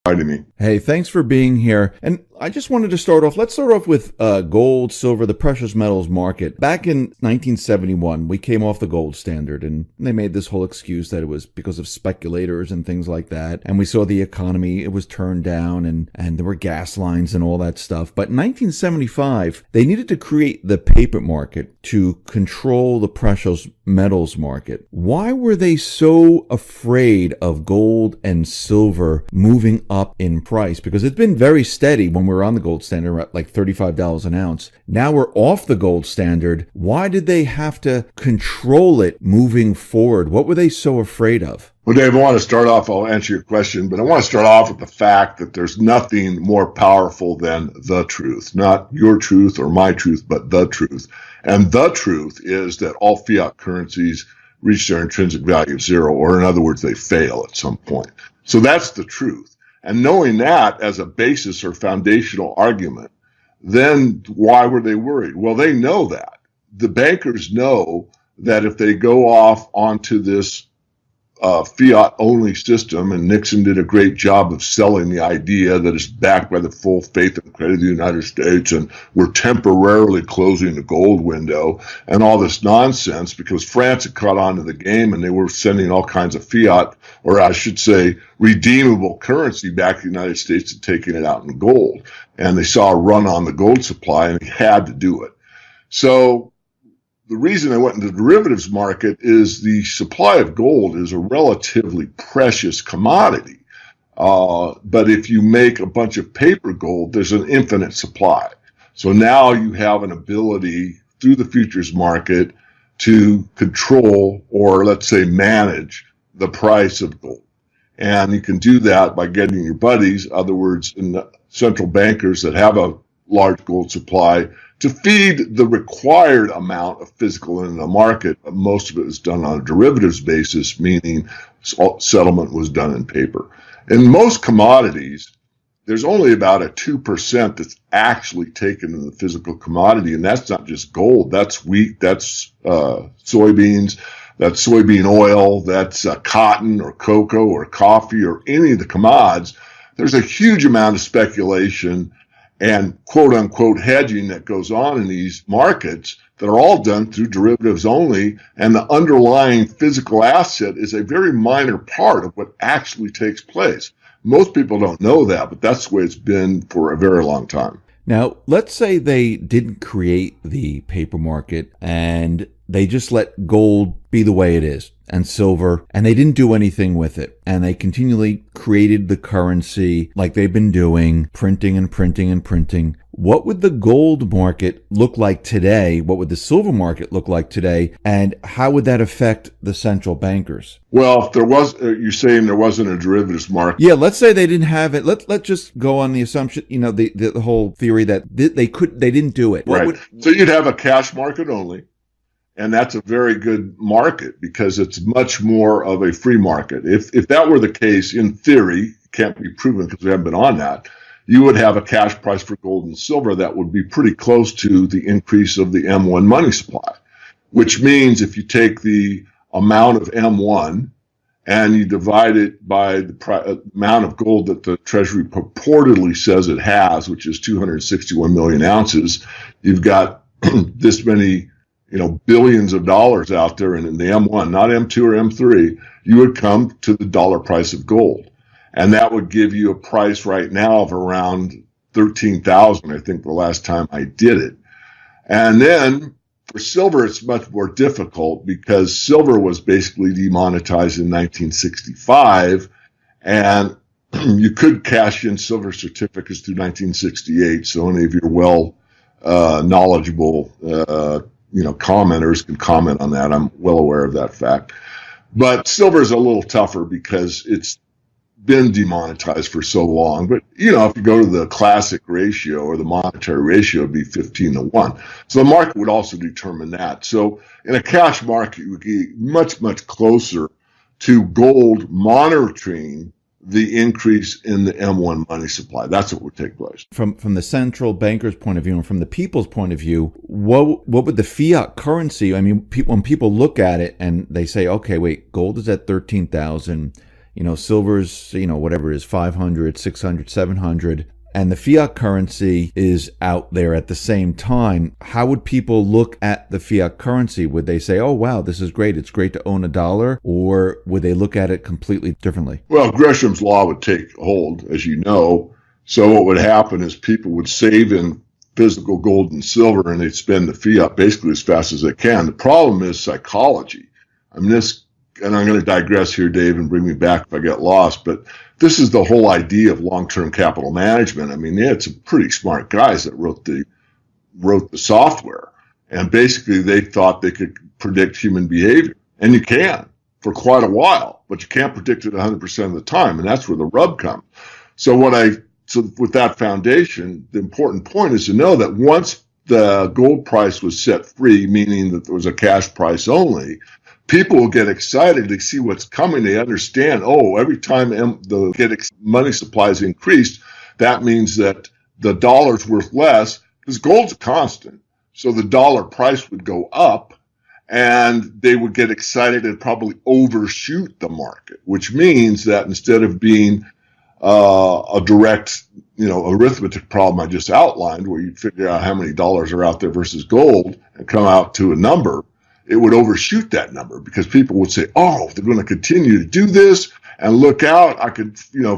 inviting me. Hey, thanks for being here. And I just wanted to start off. Let's start off with gold, silver, the precious metals market. Back in 1971, we came off the gold standard, and they made this whole excuse that it was because of speculators and things like that. And we saw the economy, it was turned down, and there were gas lines and all that stuff. But in 1975, they needed to create the paper market to control the precious metals market. Why were they so afraid of gold and silver moving up in price? Because it's been very steady when we're on the gold standard at like $35 an ounce. Now we're off the gold standard. Why did they have to control it moving forward? What were they so afraid of? Well, Dave, I want to start off, I'll answer your question, but I want to start off with the fact that there's nothing more powerful than the truth. Not your truth or my truth, but the truth. And the truth is that all fiat currencies reach their intrinsic value of zero, or in other words, they fail at some point. So that's the truth. And knowing that as a basis or foundational argument, then why were they worried? Well, they know that. The bankers know that if they go off onto this fiat-only system, and Nixon did a great job of selling the idea that it's backed by the full faith and credit of the United States, and we're temporarily closing the gold window, and all this nonsense, because France had caught on to the game, and they were sending all kinds of fiat, or I should say, redeemable currency back to the United States and taking it out in gold. And they saw a run on the gold supply, and they had to do it. So the reason I went into the derivatives market is the supply of gold is a relatively precious commodity. But if you make a bunch of paper gold, there's an infinite supply. So now you have an ability through the futures market to control, or let's say manage, the price of gold. And you can do that by getting your buddies, in other words, central bankers that have a large gold supply, to feed the required amount of physical in the market. Most of it is done on a derivatives basis, meaning settlement was done in paper. In most commodities, there's only about a 2% that's actually taken in the physical commodity, and that's not just gold. That's wheat, that's soybeans, that's soybean oil, that's cotton or cocoa or coffee or any of the commodities. There's a huge amount of speculation and quote-unquote hedging that goes on in these markets that are all done through derivatives only, and the underlying physical asset is a very minor part of what actually takes place. Most people don't know that, but that's the way it's been for a very long time. Now, let's say they didn't create the paper market and they just let gold be the way it is, and silver, and they didn't do anything with it. And they continually created the currency like they've been doing, printing and printing and printing. What would the gold market look like today? What would the silver market look like today? And how would that affect the central bankers? Well, if there was, you're saying there wasn't a derivatives market. Yeah, let's say they didn't have it. Let's just go on the assumption, the whole theory that they didn't do it. Right. So you'd have a cash market only. And that's a very good market because it's much more of a free market. If that were the case, in theory, can't be proven because we haven't been on that, you would have a cash price for gold and silver that would be pretty close to the increase of the M1 money supply, which means if you take the amount of M1 and you divide it by the amount of gold that the Treasury purportedly says it has, which is 261 million ounces, you've got this many billions of dollars out there, and in the M1, not M2 or M3, you would come to the dollar price of gold. And that would give you a price right now of around 13,000, I think the last time I did it. And then for silver, it's much more difficult because silver was basically demonetized in 1965, and you could cash in silver certificates through 1968. So any of your knowledgeable commenters can comment on that. I'm well aware of that fact. But silver is a little tougher because it's been demonetized for so long. But, if you go to the classic ratio or the monetary ratio, it'd be 15-1. So the market would also determine that. So in a cash market, you would get much, much closer to gold monitoring the increase in the M1 money supply. That's what would take place. From the central banker's point of view and from the people's point of view, what would the fiat currency, when people look at it and they say, okay, wait, gold is at 13,000, Silver's, whatever it is, 500, 600, 700, and the fiat currency is out there at the same time. How would people look at the fiat currency? Would they say, oh, wow, this is great, it's great to own a dollar? Or would they look at it completely differently? Well, Gresham's law would take hold, as you know. So what would happen is people would save in physical gold and silver, and they'd spend the fiat basically as fast as they can. The problem is psychology. And I'm going to digress here, Dave, and bring me back if I get lost, but this is the whole idea of long-term capital management. I mean, they had some pretty smart guys that wrote the software, and basically they thought they could predict human behavior, and you can for quite a while, but you can't predict it 100% of the time, and that's where the rub comes. So with that foundation, the important point is to know that once the gold price was set free, meaning that there was a cash price only, people will get excited to see what's coming. They understand, every time the money supply is increased, that means that the dollar's worth less because gold's a constant. So the dollar price would go up, and they would get excited and probably overshoot the market, which means that instead of being a direct, arithmetic problem I just outlined, where you figure out how many dollars are out there versus gold and come out to a number, it would overshoot that number because people would say, they're going to continue to do this, and look out, I could,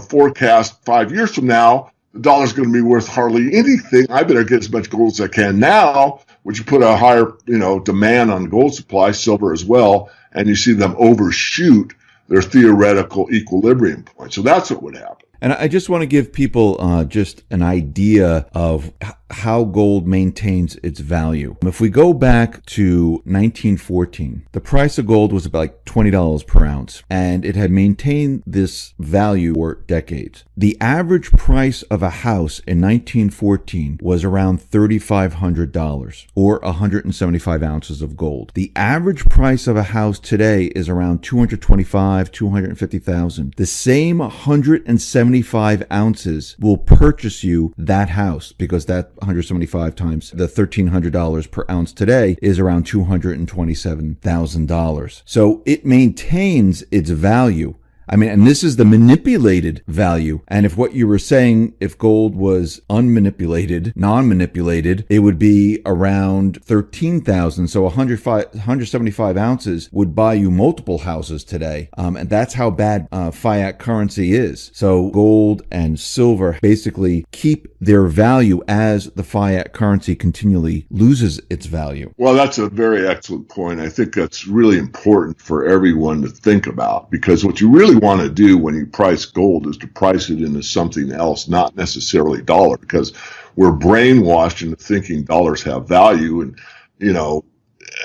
forecast 5 years from now, the dollar's going to be worth hardly anything. I better get as much gold as I can now, which you put a higher, demand on gold supply, silver as well, and you see them overshoot their theoretical equilibrium point. So that's what would happen. And I just want to give people just an idea of how gold maintains its value. If we go back to 1914, the price of gold was about like $20 per ounce, and it had maintained this value for decades. The average price of a house in 1914 was around $3,500, or 175 ounces of gold. The average price of a house today is around $225,000, $250,000. The same 175 ounces will purchase you that house, because that 175 times the $1,300 per ounce today is around $227,000. So it maintains its value. I mean, and this is the manipulated value. And if what you were saying, if gold was unmanipulated, non-manipulated, it would be around 13,000. So 175 ounces would buy you multiple houses today. And that's how bad fiat currency is. So gold and silver basically keep their value as the fiat currency continually loses its value. Well, that's a very excellent point. I think that's really important for everyone to think about, because what you really want to do when you price gold is to price it into something else, not necessarily dollar, because we're brainwashed into thinking dollars have value, and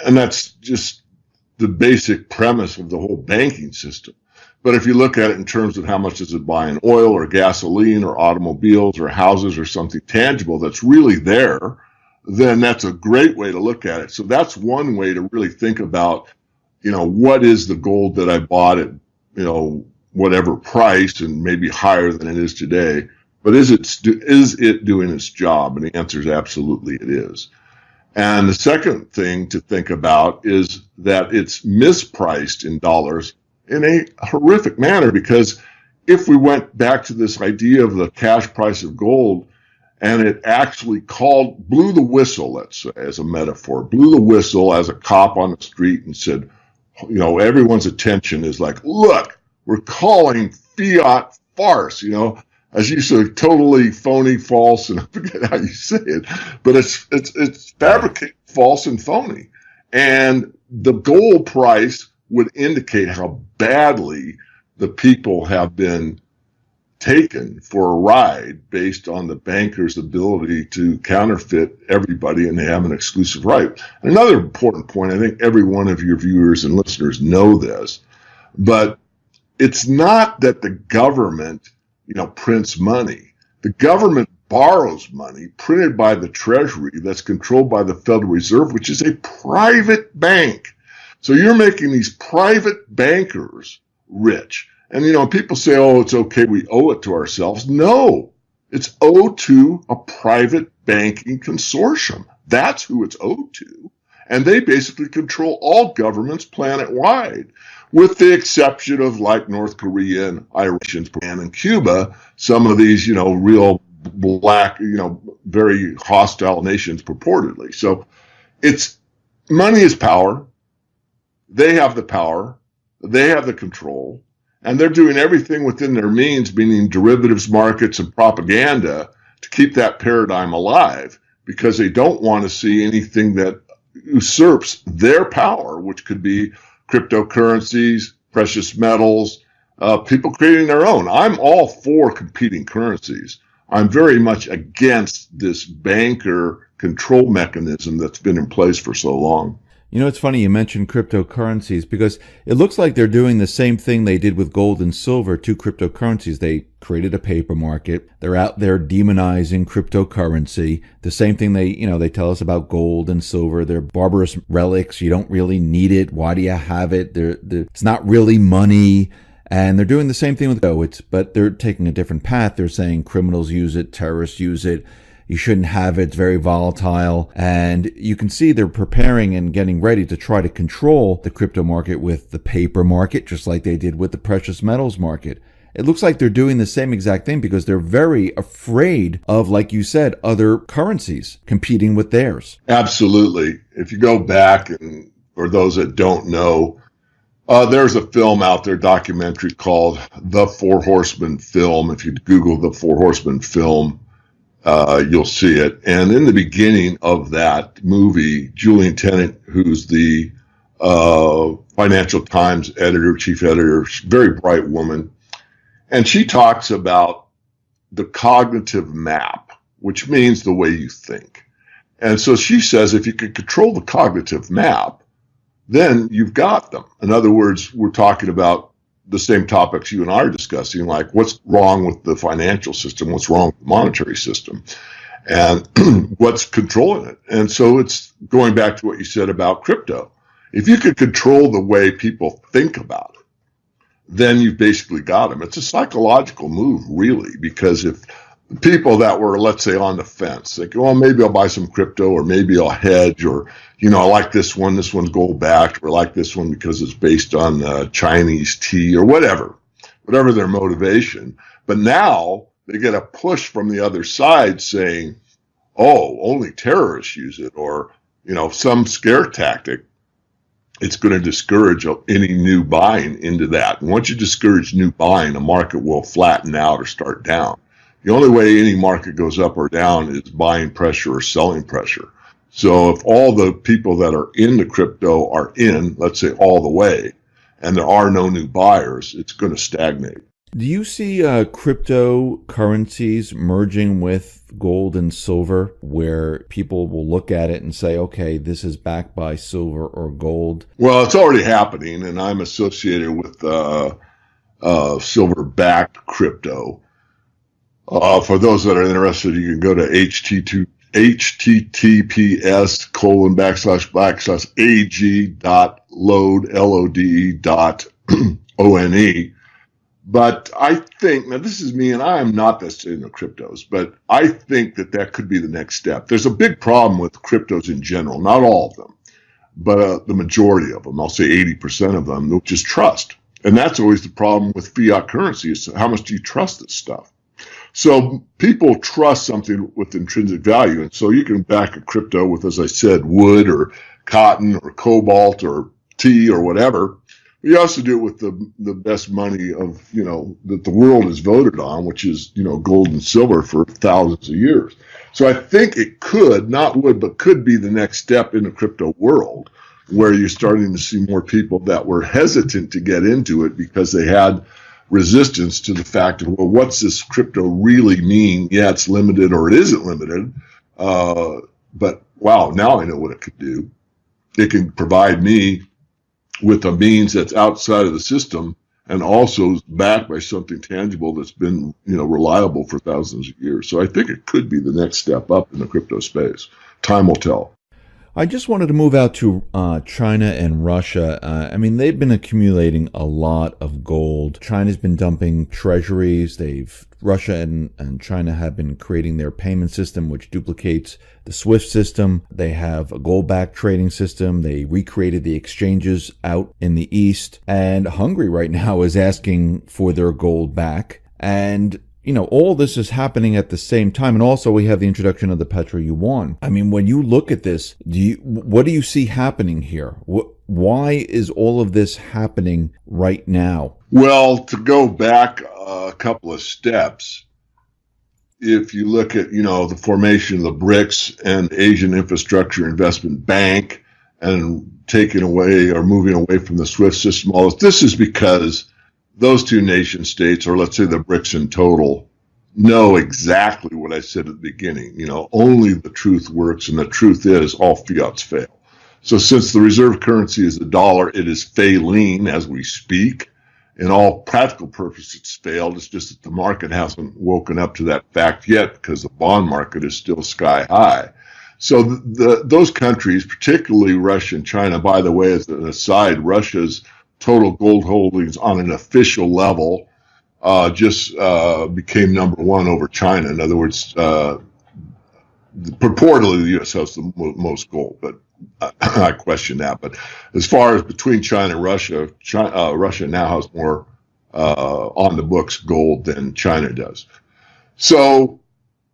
that's just the basic premise of the whole banking system. But if you look at it in terms of how much does it buy in oil or gasoline or automobiles or houses or something tangible that's really there, then that's a great way to look at it. So that's one way to really think about, what is the gold that I bought at, whatever price, and maybe higher than it is today, but is it doing its job? And the answer is absolutely it is. And the second thing to think about is that it's mispriced in dollars in a horrific manner, because if we went back to this idea of the cash price of gold, and it actually blew the whistle, let's say, as a metaphor, blew the whistle as a cop on the street and said, everyone's attention is like, look, we're calling fiat farce, as you say, totally phony, false, and I forget how you say it, but it's fabricated, false, and phony. And the gold price would indicate how badly the people have been taken for a ride based on the bankers' ability to counterfeit everybody, and they have an exclusive right. Another important point, I think every one of your viewers and listeners know this, but it's not that the government, prints money. The government borrows money printed by the Treasury that's controlled by the Federal Reserve, which is a private bank. So you're making these private bankers rich. And, people say, it's okay, we owe it to ourselves. No, it's owed to a private banking consortium. That's who it's owed to. And they basically control all governments planet-wide, with the exception of like North Korea and Iran and Cuba, some of these, real black, very hostile nations purportedly. So it's money is power. They have the power. They have the control. And they're doing everything within their means, meaning derivatives markets and propaganda, to keep that paradigm alive, because they don't want to see anything that usurps their power, which could be cryptocurrencies, precious metals, people creating their own. I'm all for competing currencies. I'm very much against this banker control mechanism that's been in place for so long. It's funny you mentioned cryptocurrencies, because it looks like they're doing the same thing they did with gold and silver to cryptocurrencies. They created a paper market. They're out there demonizing cryptocurrency. The same thing they tell us about gold and silver. They're barbarous relics. You don't really need it. Why do you have it? It's not really money. And they're doing the same thing with but they're taking a different path. They're saying criminals use it, terrorists use it. You shouldn't have it. It's very volatile. And you can see they're preparing and getting ready to try to control the crypto market with the paper market, just like they did with the precious metals market. It looks like they're doing the same exact thing because they're very afraid of, like you said, other currencies competing with theirs. Absolutely. If you go back, and for those that don't know, there's a film out there, documentary called The Four Horsemen Film. If you Google The Four Horsemen Film, you'll see it. And in the beginning of that movie, Julian Tennant, who's the Financial Times editor, chief editor, very bright woman, and she talks about the cognitive map, which means the way you think. And so she says if you can control the cognitive map, then you've got them. In other words, we're talking about the same topics you and I are discussing, like what's wrong with the financial system, what's wrong with the monetary system, and what's controlling it. And so it's going back to what you said about crypto. If you could control the way people think about it, then you've basically got them. It's a psychological move, really, because if people that were, let's say, on the fence, they go, well, maybe I'll buy some crypto, or maybe I'll hedge, or, I like this one's gold backed, or I like this one because it's based on Chinese tea, or whatever their motivation. But now they get a push from the other side saying, oh, only terrorists use it, or, some scare tactic. It's going to discourage any new buying into that. And once you discourage new buying, a market will flatten out or start down. The only way any market goes up or down is buying pressure or selling pressure. So if all the people that are into crypto are in, let's say all the way, and there are no new buyers, it's going to stagnate. Do you see cryptocurrencies merging with gold and silver, where people will look at it and say, okay, this is backed by silver or gold? Well, it's already happening, and I'm associated with silver-backed crypto. For those that are interested, you can go to https://ag.lode.one. But I think, now this is me, and I am not this into cryptos, but I think that could be the next step. There's a big problem with cryptos in general, not all of them, but the majority of them, I'll say 80% of them, which is trust. And that's always the problem with fiat currency, is how much do you trust this stuff? So people trust something with intrinsic value. And so you can back a crypto with, as I said, wood or cotton or cobalt or tea or whatever. But you also do it with the best money of, that the world has voted on, which is, gold and silver for thousands of years. So I think it could, not would, but could be the next step in the crypto world, where you're starting to see more people that were hesitant to get into it because they had resistance to the fact of, well, what's this crypto really mean? Yeah, it's limited, or it isn't limited. But wow, now I know what it could do. It can provide me with a means that's outside of the system and also is backed by something tangible that's been, reliable for thousands of years. So I think it could be the next step up in the crypto space. Time will tell. I just wanted to move out to China and Russia. I mean, they've been accumulating a lot of gold. China's been dumping treasuries. Russia and China have been creating their payment system, which duplicates the SWIFT system. They have a gold-backed trading system. They recreated the exchanges out in the East. And Hungary right now is asking for their gold back. And all this is happening at the same time. And also we have the introduction of the Petro Yuan. I mean, when you look at this, what do you see happening here? Why is all of this happening right now? Well, to go back a couple of steps, if you look at, the formation of the BRICS and Asian Infrastructure Investment Bank and taking away or moving away from the SWIFT system, all this is because those two nation states, or let's say the BRICS in total, know exactly what I said at the beginning. Only the truth works, and the truth is all fiats fail. So since the reserve currency is the dollar, it is failing as we speak. In all practical purposes, it's failed. It's just that the market hasn't woken up to that fact yet because the bond market is still sky high. So those countries, particularly Russia and China, by the way, as an aside, Russia's total gold holdings on an official level just became number one over China. In other words, purportedly the U.S. has the most gold, but I question that. But as far as between China and Russia, Russia now has more on the books gold than China does. So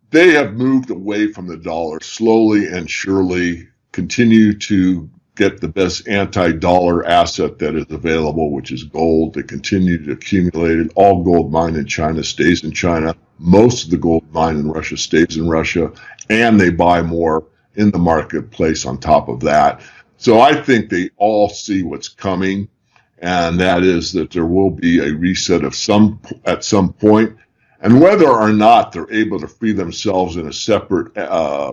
they have moved away from the dollar slowly and surely, continue to get the best anti-dollar asset that is available, which is gold. They continue to accumulate it. All gold mined in China stays in China. Most of the gold mined in Russia stays in Russia, and they buy more in the marketplace on top of that. So I think they all see what's coming, and that is that there will be a reset at some point. And whether or not they're able to free themselves in a separate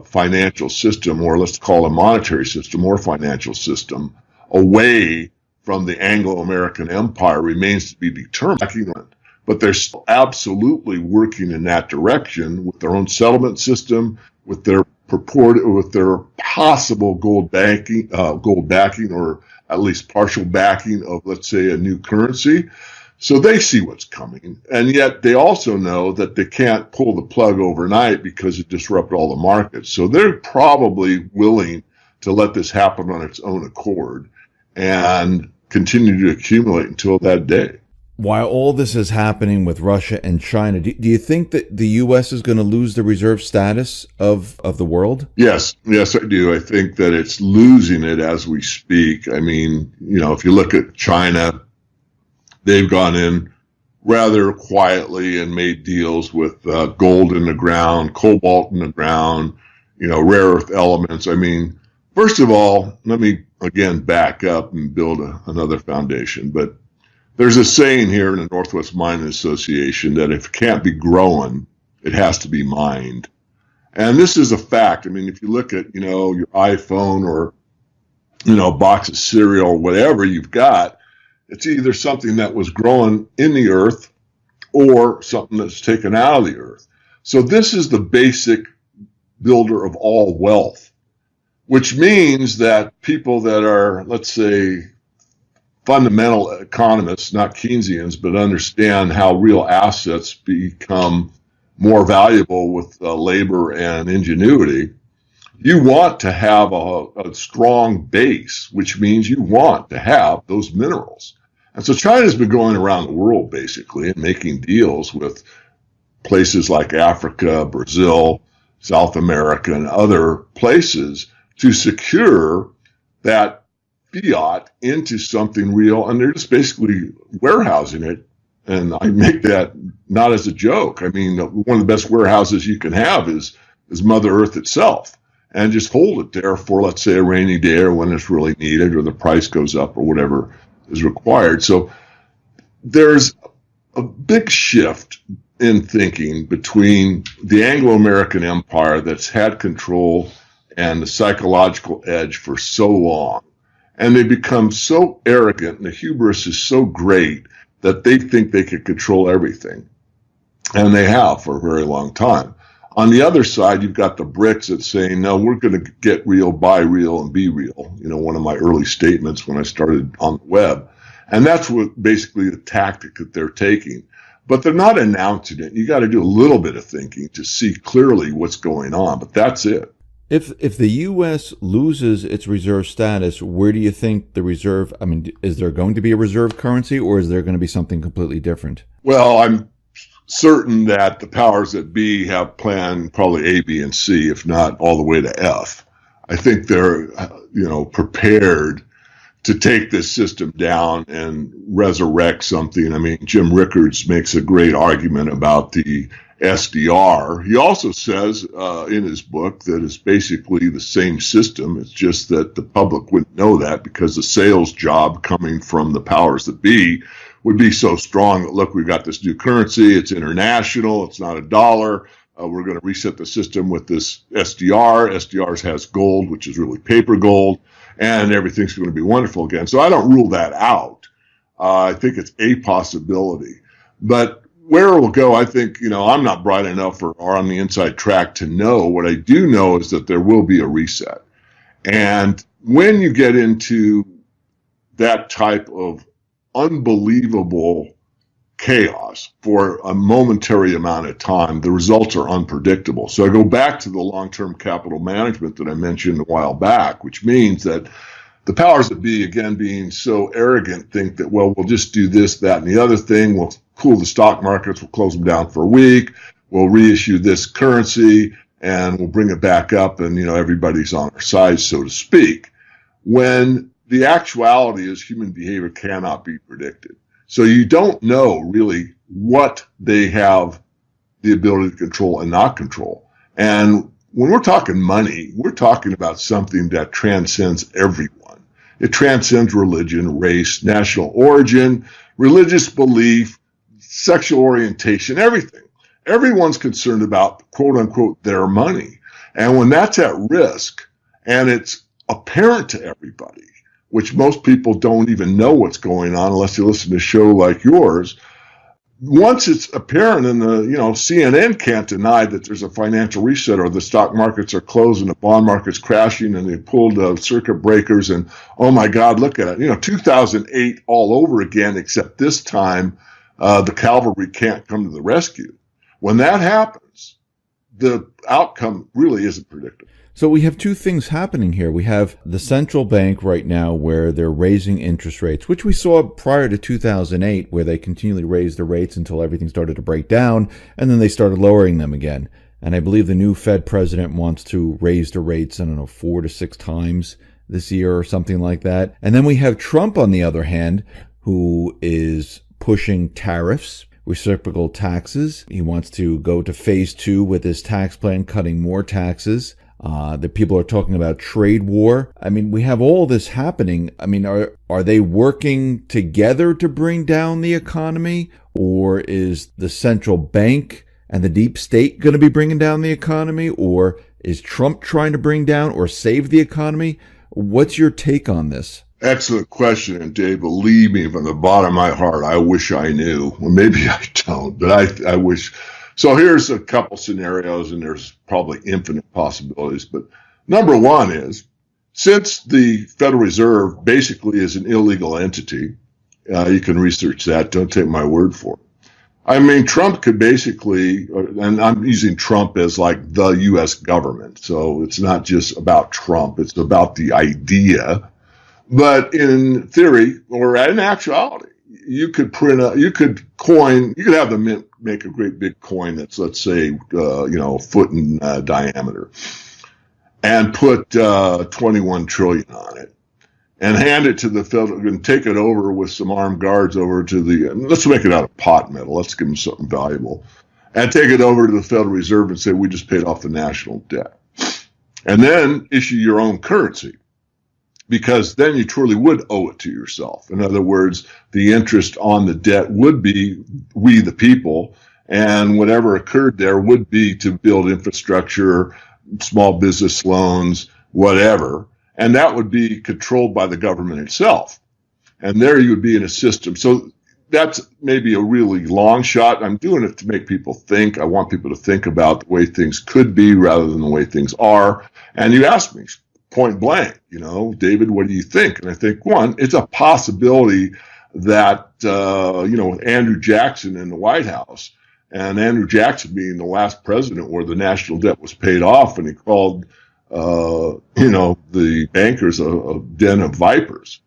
financial system, or let's call it a monetary system or financial system, away from the Anglo-American empire remains to be determined. But they're still absolutely working in that direction with their own settlement system, with their possible gold backing, or at least partial backing of, let's say, a new currency. So they see what's coming, and yet they also know that they can't pull the plug overnight because it disrupted all the markets. So they're probably willing to let this happen on its own accord and continue to accumulate until that day. While all this is happening with Russia and China, do you think that the U.S. is going to lose the reserve status of the world? Yes, I do. I think that it's losing it as we speak. I mean, if you look at China, they've gone in rather quietly and made deals with gold in the ground, cobalt in the ground, rare earth elements. I mean, first of all, let me again back up and build another foundation. But there's a saying here in the Northwest Mining Association that if it can't be grown, it has to be mined. And this is a fact. I mean, if you look at, your iPhone or, a box of cereal or whatever you've got, it's either something that was growing in the earth or something that's taken out of the earth. So this is the basic builder of all wealth, which means that people that are, let's say, fundamental economists, not Keynesians, but understand how real assets become more valuable with labor and ingenuity, you want to have a strong base, which means you want to have those minerals. And so China's been going around the world basically and making deals with places like Africa, Brazil, South America, and other places to secure that fiat into something real. And they're just basically warehousing it. And I make that not as a joke. I mean, one of the best warehouses you can have is Mother Earth itself. And just hold it there for, let's say, a rainy day or when it's really needed or the price goes up or whatever is required. So there's a big shift in thinking between the Anglo-American empire that's had control and the psychological edge for so long. And they become so arrogant and the hubris is so great that they think they can control everything. And they have for a very long time. On the other side, you've got the BRICS that's saying, no, we're going to get real, buy real, and be real. One of my early statements when I started on the web. And that's what basically the tactic that they're taking. But they're not announcing it. You got to do a little bit of thinking to see clearly what's going on, but that's it. If the U.S. loses its reserve status, where do you think the reserve, is there going to be a reserve currency, or is there going to be something completely different? Well, I'm certain that the powers that be have planned probably A, B, and C, if not all the way to F. I think they're, prepared to take this system down and resurrect something. Jim Rickards makes a great argument about the SDR. He also says in his book that it's basically the same system. It's just that the public wouldn't know that because the sales job coming from the powers that be would be so strong that, look, we've got this new currency. It's international. It's not a dollar. We're going to reset the system with this SDR. SDRs has gold, which is really paper gold, and everything's going to be wonderful again. So I don't rule that out. I think it's a possibility. But where it will go, I think, I'm not bright enough or on the inside track to know. What I do know is that there will be a reset. And when you get into that type of unbelievable chaos for a momentary amount of time, the results are unpredictable. So I go back to the long-term capital management that I mentioned a while back, which means that the powers that be, again, being so arrogant, think that, well, we'll just do this, that, and the other thing. We'll cool the stock markets. We'll close them down for a week. We'll reissue this currency, and we'll bring it back up, and, everybody's on our side, so to speak. When the actuality is human behavior cannot be predicted. So you don't know really what they have the ability to control and not control. And when we're talking money, we're talking about something that transcends everyone. It transcends religion, race, national origin, religious belief, sexual orientation, everything. Everyone's concerned about, quote unquote, their money. And when that's at risk and it's apparent to everybody, which most people don't even know what's going on unless you listen to a show like yours, once it's apparent, and CNN can't deny that there's a financial reset, or the stock markets are closed and the bond market's crashing and they pulled circuit breakers and, oh my God, look at it. 2008 all over again, except this time the cavalry can't come to the rescue. When that happens, the outcome really isn't predictable. So we have two things happening here. We have the central bank right now where they're raising interest rates, which we saw prior to 2008, where they continually raised the rates until everything started to break down, and then they started lowering them again. And I believe the new Fed president wants to raise the rates, 4 to 6 times this year or something like that. And then we have Trump, on the other hand, who is pushing tariffs, reciprocal taxes. He wants to go to phase 2 with his tax plan, cutting more taxes. The people are talking about trade war. We have all this happening. Are they working together to bring down the economy? Or is the central bank and the deep state going to be bringing down the economy? Or is Trump trying to bring down or save the economy? What's your take on this? Excellent question. And Dave, believe me, from the bottom of my heart, I wish I knew. Well, maybe I don't, but I wish. So here's a couple scenarios, and there's probably infinite possibilities. But number one is, since the Federal Reserve basically is an illegal entity, you can research that. Don't take my word for it. Trump could basically, and I'm using Trump as like the U.S. government. So it's not just about Trump. It's about the idea. But in theory, or in actuality, you could have the mint make a great big coin that's, let's say, a foot in diameter, and put 21 trillion on it, and hand it to the federal, and take it over with some armed guards over to let's make it out of pot metal. Let's give them something valuable, and take it over to the Federal Reserve and say, we just paid off the national debt, and then issue your own currency. Because then you truly would owe it to yourself. In other words, the interest on the debt would be we the people, and whatever occurred there would be to build infrastructure, small business loans, whatever, and that would be controlled by the government itself. And there you would be in a system. So that's maybe a really long shot. I'm doing it to make people think. I want people to think about the way things could be rather than the way things are. And you asked me point blank, David, what do you think? And I think, one, it's a possibility that, with Andrew Jackson in the White House, and Andrew Jackson being the last president where the national debt was paid off, and he called, the bankers a den of vipers.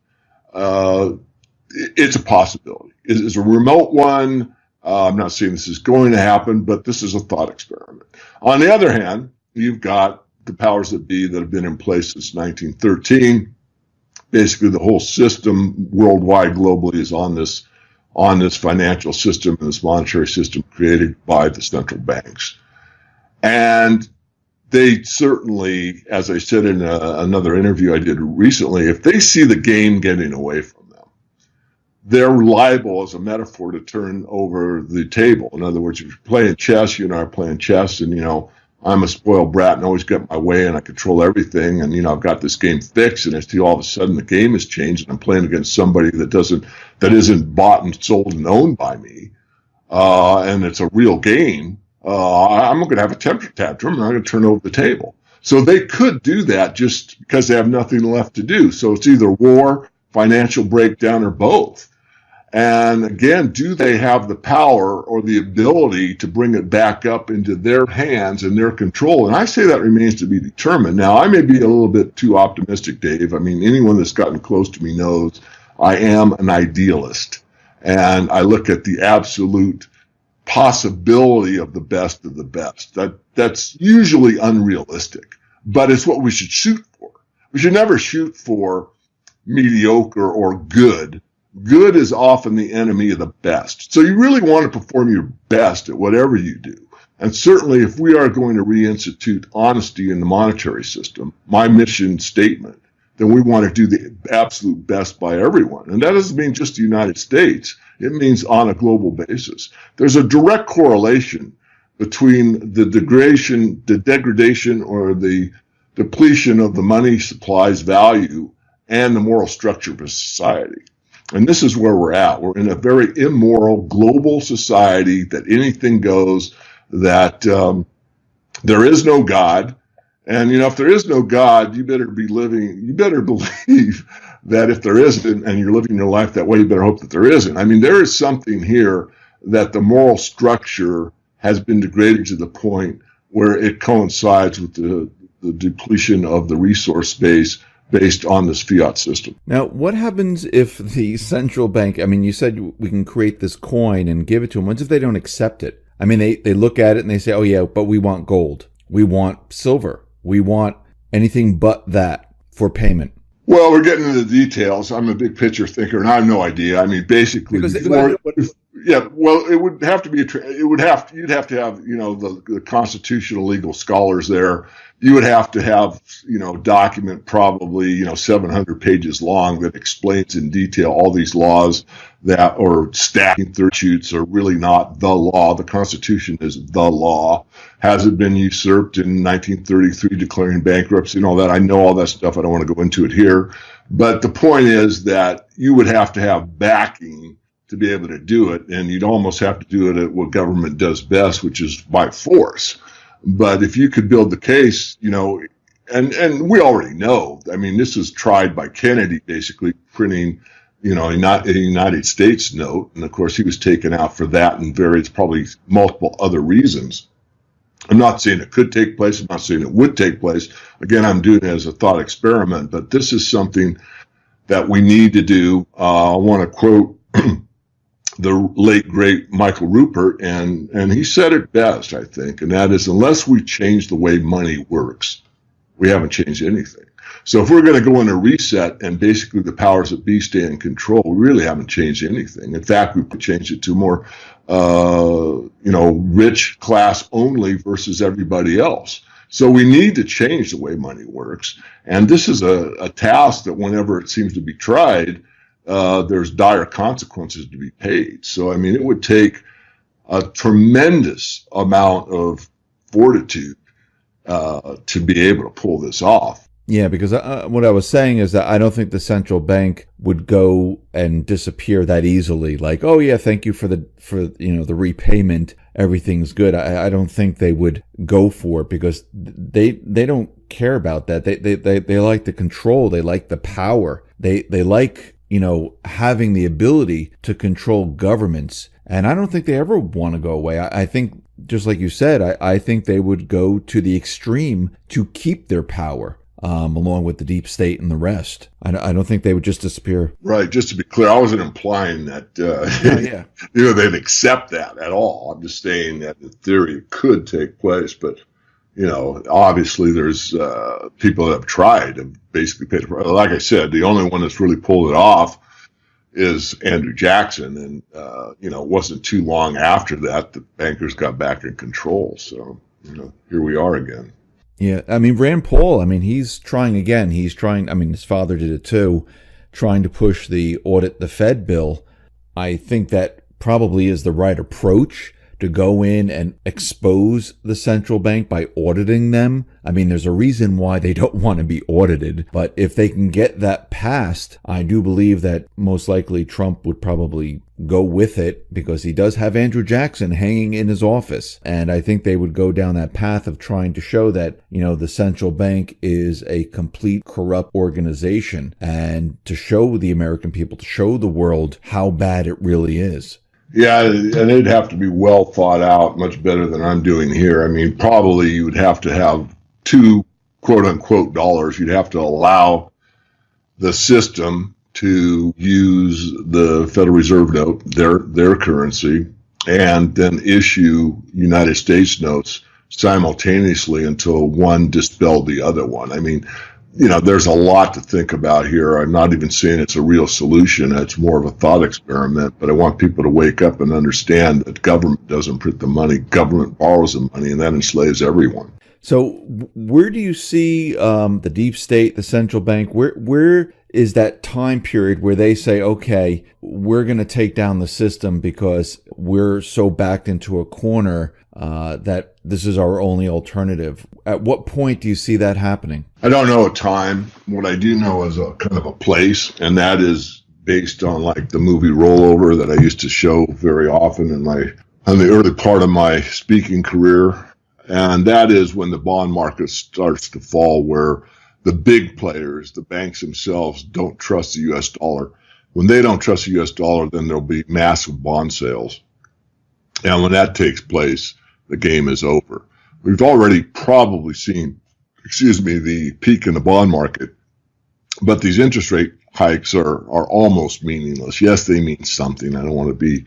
It's a possibility. It's a remote one. I'm not saying this is going to happen, but this is a thought experiment. On the other hand, you've got the powers that be that have been in place since 1913. Basically, the whole system worldwide, globally, is on this financial system and this monetary system created by the central banks. And they certainly, as I said in another interview I did recently, if they see the game getting away from them, they're liable, as a metaphor, to turn over the table. In other words, if you're playing chess, you and I are playing chess, and, I'm a spoiled brat and always get my way and I control everything, and, I've got this game fixed, and I see all of a sudden the game has changed and I'm playing against somebody that isn't bought and sold and owned by me, and it's a real game. I'm going to have a temper tantrum and I'm going to turn over the table. So they could do that just because they have nothing left to do. So it's either war, financial breakdown, or both. And again, do they have the power or the ability to bring it back up into their hands and their control? And I say that remains to be determined. Now, I may be a little bit too optimistic, Dave. I mean, anyone that's gotten close to me knows I am an idealist. And I look at the absolute possibility of the best of the best. That's usually unrealistic, but it's what we should shoot for. We should never shoot for mediocre or good. Good is often the enemy of the best. So you really want to perform your best at whatever you do. And certainly if we are going to reinstitute honesty in the monetary system, my mission statement, then we want to do the absolute best by everyone. And that doesn't mean just the United States. It means on a global basis. There's a direct correlation between the degradation or the depletion of the money supply's value and the moral structure of a society. And this is where we're at. We're in a very immoral global society that anything goes, that there is no God. And, if there is no God, you better believe that if there isn't, and you're living your life that way, you better hope that there isn't. I mean, there is something here that the moral structure has been degraded to the point where it coincides with the depletion of the resource base based on this fiat system. Now, what happens if the central bank, you said we can create this coin and give it to them. What if they don't accept it? They look at it and they say, oh yeah, but we want gold. We want silver. We want anything but that for payment. Well, we're getting into the details. I'm a big picture thinker, and I have no idea. Basically, it would have to be you'd have to have the constitutional legal scholars there. You would have to have document probably 700 pages long that explains in detail all these laws that or statutes are really not the law. The Constitution is the law. Has it been usurped in 1933, declaring bankruptcy and all that? I know all that stuff. I don't want to go into it here. But the point is that you would have to have backing to be able to do it, and you'd almost have to do it at what government does best, which is by force. But if you could build the case, and we already know, this was tried by Kennedy, basically printing, a United States note. And of course, he was taken out for that and probably multiple other reasons. I'm not saying it could take place. I'm not saying it would take place. Again, I'm doing it as a thought experiment, but this is something that we need to do. I want to quote the late, great Michael Rupert, and he said it best, I think, and that is, unless we change the way money works, we haven't changed anything. So if we're going to go in a reset and basically the powers that be stay in control, we really haven't changed anything. In fact, we could change it to more, rich class only versus everybody else. So we need to change the way money works. And this is a task that whenever it seems to be tried, there's dire consequences to be paid. So, it would take a tremendous amount of fortitude to be able to pull this off. Yeah, because what I was saying is that I don't think the central bank would go and disappear that easily. Like, oh yeah, thank you for the repayment. Everything's good. I don't think they would go for it because they don't care about that. They like the control. They like the power. They like having the ability to control governments. And I don't think they ever want to go away. I think, just like you said, I think they would go to the extreme to keep their power. Along with the deep state and the rest. I don't think they would just disappear. Right. Just to be clear, I wasn't implying that Yeah. they'd accept that at all. I'm just saying that in theory it could take place, but obviously there's people that have tried to basically pay the price. Like I said, the only one that's really pulled it off is Andrew Jackson, and it wasn't too long after that the bankers got back in control. So here we are again. Yeah, I mean, Rand Paul, he's trying again. He's trying, his father did it too, trying to push the audit the Fed bill. I think that probably is the right approach, to go in and expose the central bank by auditing them. There's a reason why they don't want to be audited, but if they can get that passed, I do believe that most likely Trump would probably go with it, because he does have Andrew Jackson hanging in his office. And I think they would go down that path of trying to show that, the central bank is a complete corrupt organization, and to show the American people, to show the world how bad it really is. Yeah, and it'd have to be well thought out, much better than I'm doing here. Probably you would have to have two quote unquote dollars. You'd have to allow the system to use the Federal Reserve note, their currency, and then issue United States notes simultaneously until one dispelled the other one. There's a lot to think about here. I'm not even saying it's a real solution. It's more of a thought experiment, but I want people to wake up and understand that government doesn't print the money. Government borrows the money, and that enslaves everyone. So where do you see the deep state, the central bank, where is that time period where they say, okay, we're going to take down the system because we're so backed into a corner that this is our only alternative? At what point do you see that happening? I don't know a time. What I do know is a kind of a place, and that is based on like the movie Rollover that I used to show very often in the early part of my speaking career. And that is when the bond market starts to fall, where the big players, the banks themselves, don't trust the U.S. dollar. When they don't trust the U.S. dollar, then there'll be massive bond sales. And when that takes place, the game is over. We've already probably seen, the peak in the bond market, but these interest rate hikes are almost meaningless. Yes, they mean something. I don't want to be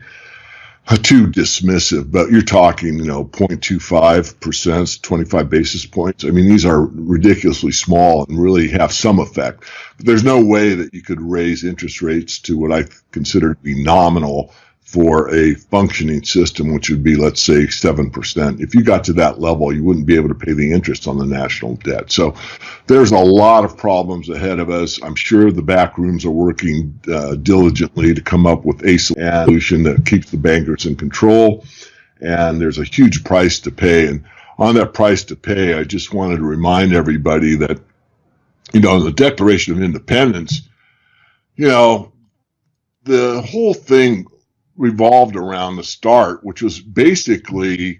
too dismissive, but you're talking, 0.25%, 25 basis points. These are ridiculously small and really have some effect. But there's no way that you could raise interest rates to what I consider to be nominal for a functioning system, which would be, let's say, 7%. If you got to that level, you wouldn't be able to pay the interest on the national debt. So there's a lot of problems ahead of us. I'm sure the back rooms are working diligently to come up with a solution that keeps the bankers in control. And there's a huge price to pay. And on that price to pay, I just wanted to remind everybody that, the Declaration of Independence, the whole thing revolved around the start, which was basically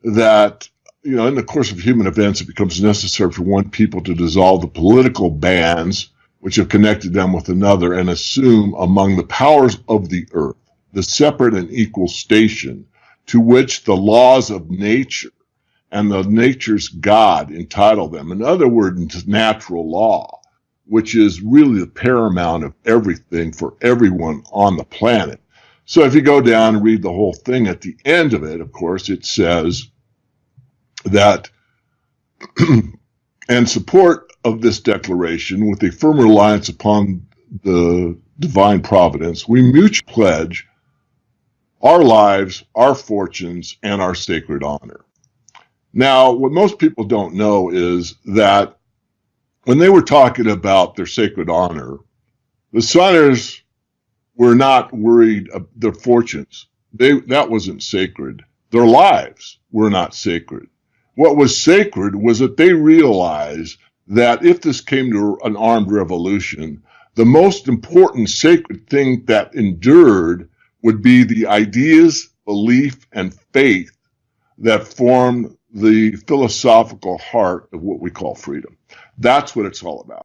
that, in the course of human events, it becomes necessary for one people to dissolve the political bands which have connected them with another, and assume among the powers of the earth the separate and equal station to which the laws of nature and the nature's God entitle them. In other words, natural law, which is really the paramount of everything for everyone on the planet. So if you go down and read the whole thing, at the end of it, of course, it says that and support of this declaration with a firm reliance upon the divine providence, we mutually pledge our lives, our fortunes, and our sacred honor. Now, what most people don't know is that when they were talking about their sacred honor, the signers were not worried of their fortunes. That wasn't sacred. Their lives were not sacred. What was sacred was that they realized that if this came to an armed revolution, the most important sacred thing that endured would be the ideas, belief, and faith that form the philosophical heart of what we call freedom. That's what it's all about.